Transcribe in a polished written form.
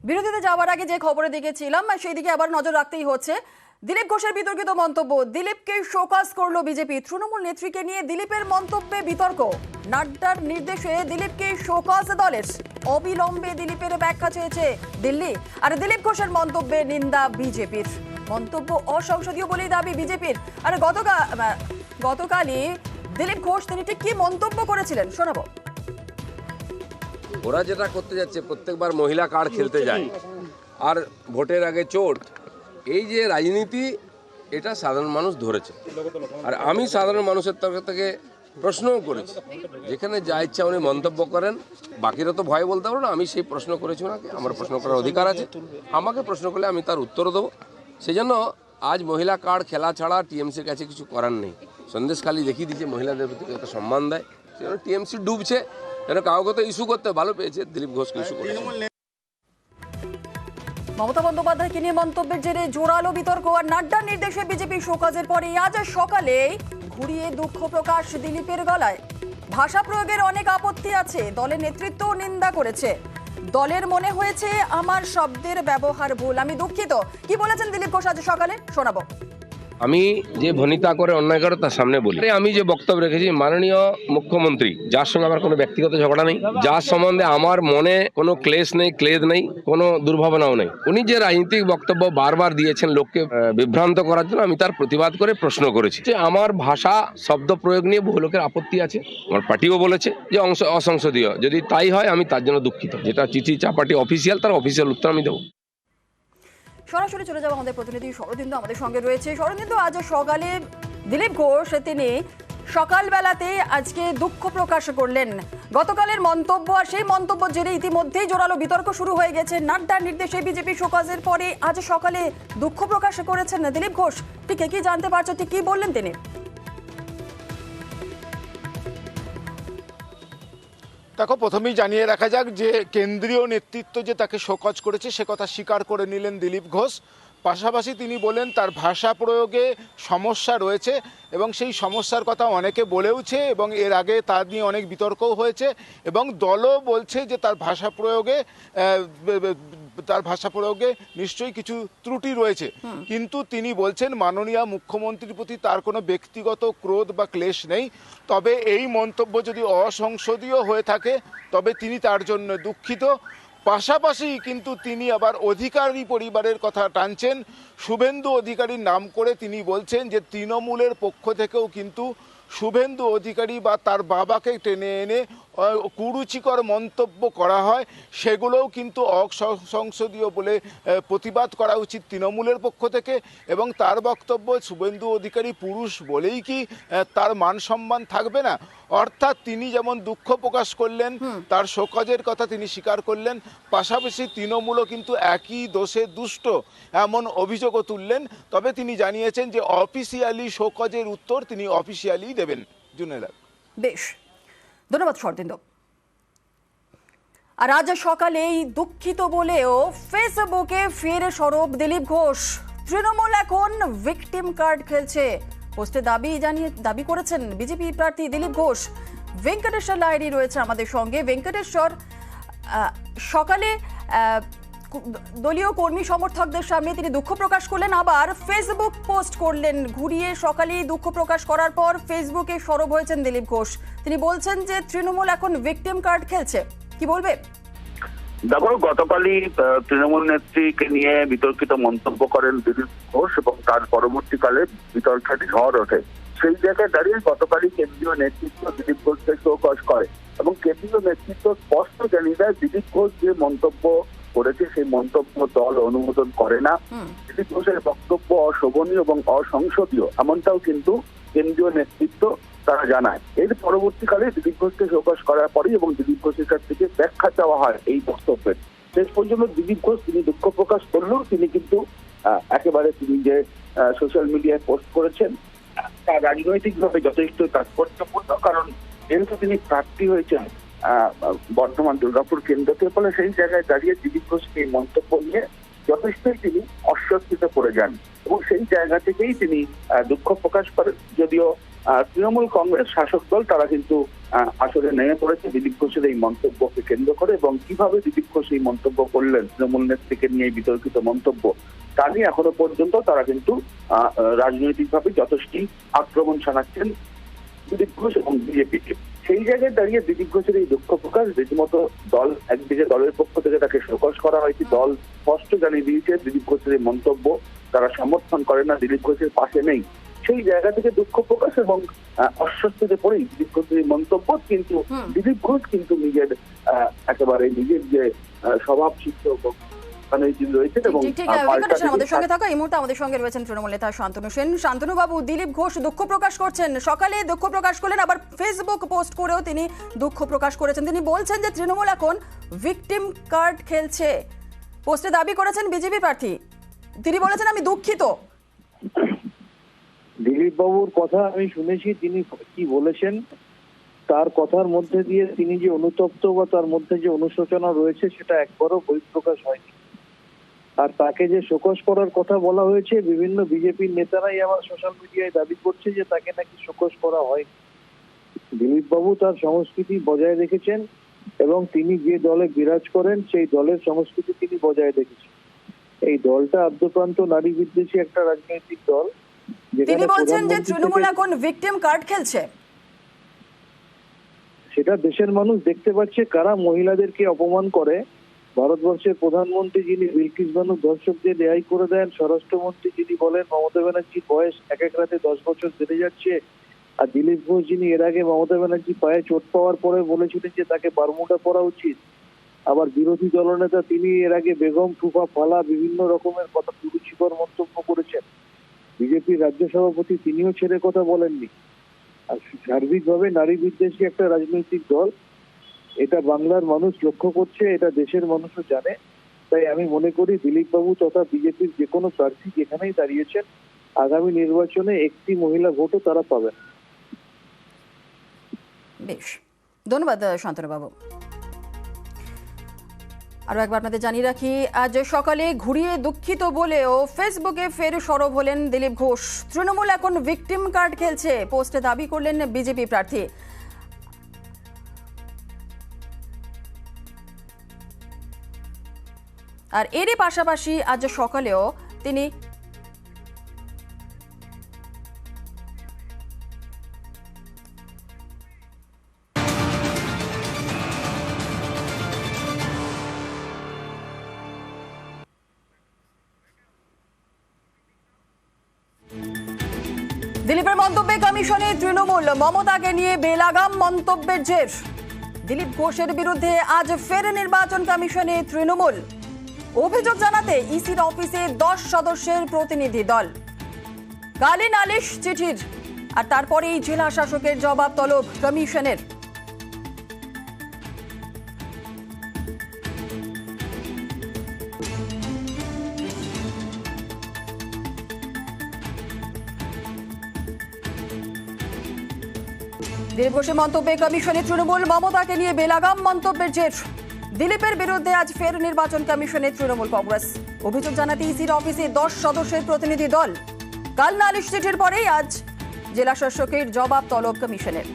বিরতিতে যাওয়ার আগে যে খবরে দেখেছিলাম সেই দিকে আবার নজর রাখতেই হচ্ছে। দিলীপ ঘোষের বিতর্কিত মন্তব্য, দিলীপকে শোকজ করলো বিজেপি। তৃণমূল নেত্রীকে নিয়ে দিলীপের মন্তব্যে বিতর্ক। নাড্ডার নির্দেশে দিলীপকে শোকজ দলের। অবিলম্বে দিলীপের ব্যাখ্যা চেয়েছে দিল্লি। আর দিলীপ ঘোষের মন্তব্যে নিন্দা বিজেপির। মন্তব্য অসংসদীয় বলেই দাবি বিজেপির। আর গতকালই দিলীপ ঘোষ তিনি ঠিক কি মন্তব্য করেছিলেন শোনাবো। ওরা যেটা করতে যাচ্ছে, প্রত্যেকবার মহিলা কার্ড খেলতে যায় আর ভোটের আগে চোট, এই যে রাজনীতি, এটা সাধারণ মানুষ ধরেছে। আর আমি সাধারণ মানুষের তরফ থেকে প্রশ্নও করেছি, যেখানে যা ইচ্ছা উনি মন্তব্য করেন, বাকিরা তো ভয় বলতে পারো না। আমি সেই প্রশ্ন করেছি ওনাকে, আমার প্রশ্ন করার অধিকার আছে। আমাকে প্রশ্ন করলে আমি তার উত্তরও দেবো। সেজন্য আজ মহিলা কার্ড খেলা ছাড়া টিএমসির কাছে কিছু করার নেই। সন্দেশখালি দেখিয়ে দিচ্ছে মহিলাদের প্রতি কত সম্মান দেয়। সেজন্য টিএমসি ডুবছে। যেন কাউকে তো ইস্যু করতে ভালো পেয়েছে, দিলীপ ঘোষকে ইস্যু করেছে। মমতা বন্দ্যোপাধ্যায়কে নিয়ে মন্তব্যের জেরে জোরালো বিতর্ক। আর নাড্ডার নির্দেশে বিজেপি শোকজের পরে আজ সকালে ঘুরিয়ে দুঃখ প্রকাশ দিলীপের গলায়। ভাষা প্রয়োগের অনেক আপত্তি আছে, দলের নেতৃত্ব নিন্দা করেছে। দলের মনে হয়েছে আমার শব্দের ব্যবহার ভুল, আমি দুঃখিত। কি বলেছেন দিলীপ ঘোষ আজ সকালে শোনাবো। আমি যে ভনিতা করে অন্যায় করে তার সামনে বলি, আমি যে বক্তব্য রেখেছি, মাননীয় মুখ্যমন্ত্রী, যার সঙ্গে আমার কোনো ব্যক্তিগত ঝগড়া নেই, যার সম্বন্ধে আমার মনে কোনো ক্লেশ নেই, ক্লেদ নেই, কোনো দুর্ভাবনাও নেই, উনি যে রাজনৈতিক বক্তব্য বারবার দিয়েছেন লোককে বিভ্রান্ত করার জন্য, আমি তার প্রতিবাদ করে প্রশ্ন করেছি যে আমার ভাষা শব্দ প্রয়োগ নিয়ে বহু লোকের আপত্তি আছে। আমার পার্টিও বলেছে যে অসংসদীয়। যদি তাই হয় আমি তার জন্য দুঃখিত। যেটা চিঠি চাপাটি অফিসিয়াল, তার অফিসিয়াল উত্তর আমি দেবো। সরাসরি চলে যাবো, আমাদের প্রতিনিধি শরদিন্দু আমাদের সঙ্গে রয়েছে। শরদিন্দু, আজ সকালে দিলীপ ঘোষ তিনি সকালবেলাতে আজকে দুঃখ প্রকাশ করলেন গতকালের মন্তব্য। আর সেই মন্তব্য জেরে ইতিমধ্যেই জোরালো বিতর্ক শুরু হয়ে গেছে। নাড্ডার নির্দেশে বিজেপি শোকজের পরে আজ সকালে দুঃখ প্রকাশ করেছেন দিলীপ ঘোষ। ঠিক কি জানতে পারছো, ঠিক কি বললেন তিনি? দেখো, প্রথমেই জানিয়ে রাখা যাক যে কেন্দ্রীয় নেতৃত্ব যে তাকে শোকজ করেছে সে কথা স্বীকার করে নিলেন দিলীপ ঘোষ। পাশাপাশি তিনি বলেন তার ভাষা প্রয়োগে সমস্যা রয়েছে এবং সেই সমস্যার কথা অনেকে বলেওছে এবং এর আগে তার নিয়ে অনেক বিতর্কও হয়েছে এবং দলও বলছে যে তার ভাষা প্রয়োগে নিশ্চয়ই কিছু ত্রুটি রয়েছে। কিন্তু তিনি বলছেন মাননীয় মুখ্যমন্ত্রীর প্রতি তার কোনো ব্যক্তিগত ক্রোধ বা ক্লেশ নেই। তবে এই মন্তব্য যদি অসংসদীয় হয়ে থাকে তবে তিনি তার জন্য দুঃখিত। পাশাপাশি কিন্তু তিনি আবার অধিকারী পরিবারের কথা টানছেন। শুভেন্দু অধিকারীর নাম করে তিনি বলছেন যে তৃণমূলের পক্ষ থেকেও কিন্তু শুভেন্দু অধিকারী বা তার বাবাকে টেনে এনে কুরুচিকর মন্তব্য করা হয়, সেগুলোও কিন্তু অসংসদীয় বলে প্রতিবাদ করা উচিত তৃণমূলের পক্ষ থেকে। এবং তার বক্তব্য, শুভেন্দু অধিকারী পুরুষ বলেই কি তার মান সম্মান থাকবে না? অর্থাৎ তিনি যেমন দুঃখ প্রকাশ করলেন, তার শোকজের কথা তিনি স্বীকার করলেন, পাশাপাশি তৃণমূলও কিন্তু একই দোষে দুষ্ট এমন অভিযোগও তুললেন। তবে তিনি জানিয়েছেন যে অফিসিয়ালি শোকজের উত্তর তিনি অফিসিয়ালি দেবেন। জুনেলা, বেশ, ধন্যবাদ শরদিন্দু। আর আজ সকালেই দুঃখিত বলেও ফেসবুকে ফের সরব দিলীপ ঘোষ। তৃণমূল এখন ভিকটিম কার্ড খেলছে, পোস্টে দাবি করেছেন বিজেপি প্রার্থী দিলীপ ঘোষ। ভেঙ্কটেশ্বর লাহিড়ী রয়েছে আমাদের সঙ্গে। ভেঙ্কটেশ্বর, সকালে দলীয় কর্মী সমর্থকদের সামনে তিনি দুঃখ প্রকাশ করলেন, আবার ফেসবুক পোস্ট করলেন। ঘুরিয়ে সকালে দুঃখ প্রকাশ করার পর ফেসবুকে সরব হয়েছেন দিলীপ ঘোষ। তিনি বলছেন যে তৃণমূল এখন ভিকটিম কার্ড খেলছে। কি বলবে? দেখো, গতকালই তৃণমূল নেত্রীকে নিয়ে বিতর্কিত মন্তব্য করেন দিলীপ ঘোষ এবং তার পরবর্তীকালে বিতর্কের ঝড় ওঠে। সেই জায়গায় দাঁড়িয়ে গতকালই কেন্দ্রীয় নেতৃত্ব দিলীপ ঘোষকে শোকজ করে এবং কেন্দ্রীয় নেতৃত্ব স্পষ্ট জানিয়ে দেয় দিলীপ ঘোষ যে মন্তব্য করেছে সেই মন্তব্য দল অনুমোদন করে না। দিলীপ ঘোষের বক্তব্য অশোভনীয় এবং অসংসদীয়, এমনটাও কিন্তু কেন্দ্রীয় নেতৃত্ব তারা জানায়। এর পরবর্তীকালে দিলীপ ঘোষকে শোকজ করার পরেই এবং দিলীপ ঘোষের কাছ থেকে ব্যাখ্যা চাওয়া হয় এই বক্তব্যের। শেষ পর্যন্ত দিলীপ ঘোষ তিনি দুঃখ প্রকাশ করলেও তিনি কিন্তু একেবারে তিনি যে সোশ্যাল মিডিয়ায় পোস্ট করেছেন তা রাজনৈতিকভাবে যথেষ্ট তাৎপর্যপূর্ণ, কারণ যেহেতু তিনি প্রার্থী হয়েছেন বর্ধমান দুর্গাপুর কেন্দ্রকে, ফলে সেই জায়গায় দাঁড়িয়ে দিলীপ ঘোষকে এই মন্তব্য নিয়ে যথেষ্টই তিনি অস্বস্তিতে পড়ে যান এবং সেই জায়গা থেকেই তিনি দুঃখ প্রকাশ করেন। যদিও তৃণমূল কংগ্রেস শাসক দল তারা কিন্তু আসলে নেমে পড়েছে দিলীপ ঘোষের এই মন্তব্যকে কেন্দ্র করে, এবং কিভাবে দিলীপ ঘোষ এই মন্তব্য করলেন, তৃণমূল নেত্রীকে নিয়ে এই বিতর্কিত মন্তব্য, তা নিয়ে এখনো পর্যন্ত তারা কিন্তু রাজনৈতিকভাবে যথেষ্টই আক্রমণ শানাচ্ছেন দিলীপ ঘোষ এবং বিজেপিকে। সেই জায়গায় দাঁড়িয়ে দিলীপ ঘোষের এই দুঃখ প্রকাশ, রীতিমতো দল একদিকে দলের পক্ষ থেকে তাকে শোকজ করা হয়েছে, দল স্পষ্ট জানিয়ে দিয়েছে দিলীপ ঘোষের এই মন্তব্য তারা সমর্থন করে না, দিলীপ ঘোষের পাশে নেই। সেই জায়গা থেকে দুঃখ প্রকাশ এবং অস্বস্তিতে পড়েই দিলীপ ঘোষের এই মন্তব্য। কিন্তু দিলীপ ঘোষ কিন্তু নিজের একেবারে নিজের যে স্বভাব সিদ্ধ রয়েছেন এবং আমাদের সঙ্গে থাকা এই মুহূর্তে আমাদের সঙ্গে রয়েছেন তৃণমূল নেতা শান্তনু সেন। শান্তনু বাবু, দিলীপ ঘোষ দুঃখ প্রকাশ করছেন, সকালে দুঃখ প্রকাশ করলেন, আবার ফেসবুক পোস্ট করেও তিনি দুঃখ প্রকাশ করেছেন। তিনি বলছেন যে তৃণমূল এখন ভিকটিম কার্ড খেলছে। পোস্টে দাবি করেছেন বিজেপি প্রার্থী, তিনি বলেছেন আমি দুঃখিত। দিলীপ বাবুর কথা আমি শুনেছি, তিনি কি বলেছেন, তার কথার মধ্যে দিয়ে তিনি যে অনুতপ্ত বা তার মধ্যে যে অনুশোচনা রয়েছে সেটা একবারও বহিঃপ্রকাশ হয়নি। আর তাকে যে শোকজ করার কথা বলা হয়েছে, বিভিন্ন বিজেপির নেতারাই আমার সোশ্যাল মিডিয়ায় দাবি করছে যে তাকে নাকি শোকজ করা হয়নি। দিলীপ বাবু তার সংস্কৃতি বজায় রেখেছেন এবং তিনি যে দলে বিরাজ করেন সেই দলের সংস্কৃতি তিনি বজায় রেখেছেন। এই দলটা আদ্যপ্রান্ত নারী বিদ্বেষী একটা রাজনৈতিক দল। তিনি বলছেন যে তৃণমূল এখন ভিকটিম কার্ড খেলছে। সেটা দেশের মানুষ দেখতে পাচ্ছে কারা মহিলাদেরকে অপমান করে। ভারতবর্ষের প্রধানমন্ত্রী যিনি বিলকিস বানু ধর্ষকদের রেহাই করে দেন, স্বরাষ্ট্রমন্ত্রী যিনি বলেন মমতা ব্যানার্জির বয়স এক এক রাতে 10 বছর বেড়ে যাচ্ছে, আর দিলীপ ঘোষ যিনি এর আগে মমতা ব্যানার্জি পায়ে চোট পাওয়ার পরে বলেছিলেন যে তাকে বারমুডা পরা উচিত, আবার বিরোধী দলনেতা তিনি এর আগে বেগম ফুফা ফালা বিভিন্ন রকমের কথা কুরুচিকর মন্তব্য করেছেন। বিজেপির রাজ্য সভাপতি তিনিও ছেড়ে কথা বলেননি। আর সার্বিকভাবে নারী বিদ্বেষী একটা রাজনৈতিক দল, এটা বাংলার মানুষ লক্ষ্য করছে, এটা দেশের মানুষও জানে। তাই আমি মনে করি দিলীপ বাবু তথা বিজেপির যে কোনো প্রার্থী যেখানেই দাঁড়িয়েছেন, আগামী নির্বাচনে একটি মহিলা ভোটও তারা পাবেন। বেশ, ধন্যবাদ শান্তনু বাবু। আরো একবার আপনাদের জানিয়ে রাখি, আজ সকালে ঘুরিয়ে দুঃখিত বলেও ফেসবুকে ফের সরব হলেন দিলীপ ঘোষ। তৃণমূল এখন ভিকটিম কার্ড খেলছে, পোস্টে দাবি করলেন বিজেপি প্রার্থী। আর এরই পাশাপাশি আজ সকালেও তিনি দিলীপের মন্তব্যে কমিশনে তৃণমূল, মমতাকে নিয়ে বেলাগাম মন্তব্যের জের। দিলীপ ঘোষের বিরুদ্ধে আজ ফের নির্বাচন কমিশনে তৃণমূল। অভিযোগ জানাতে ইসির অফিসে 10 সদস্যের প্রতিনিধি দল। গালি নালিশ চিঠির, আর তারপরেই জেলা শাসকের জবাব তলব কমিশনের। দিলীপ ঘোষের মন্তব্যে কমিশনে তৃণমূল, মমতাকে নিয়ে বেলাগাম মন্তব্যের জের। দিলীপের বিরুদ্ধে আজ ফের নির্বাচন কমিশনে তৃণমূল কংগ্রেস। অভিযোগ জানাতে ইসির অফিসে 10 সদস্যের প্রতিনিধি দল। কাল নালিশ চিঠির পরেই আজ জেলা শাসকের জবাব তলব কমিশনের।